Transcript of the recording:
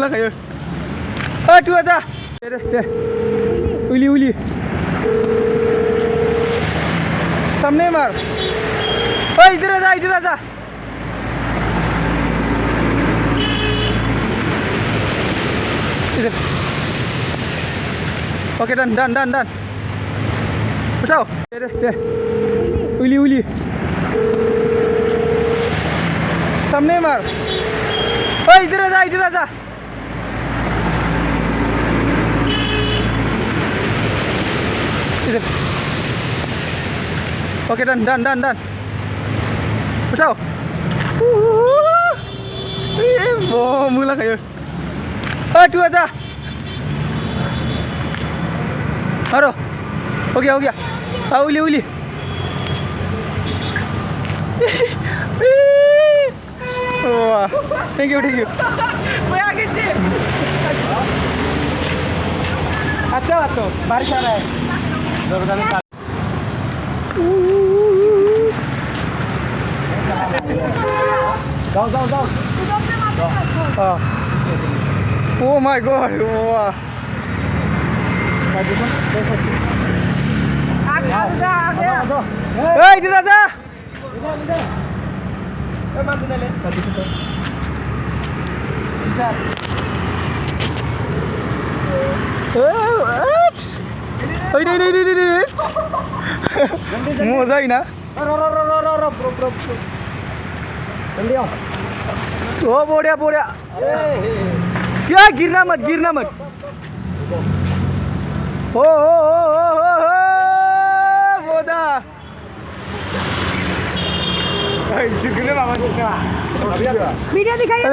kayo. Aduh aja. Deh. Uli. सामने मार। इधर आजा। इधर। Okay done. बचाओ। दे। उली। सामने मार। इधर आजा। इधर। Okay done. बचाओ। मुला kayo. Aduh aja. Haro. हो गया. उली. वाह, थैंक यू. मैं आगे से। अच्छा तो बारिश आ रहा है। जाओ. Oh my god. Wah. इधर आजा. मजा ना. Oh बढ़िया. क्या गिरना मत. हो बोदा. वीडियो दिखाइए.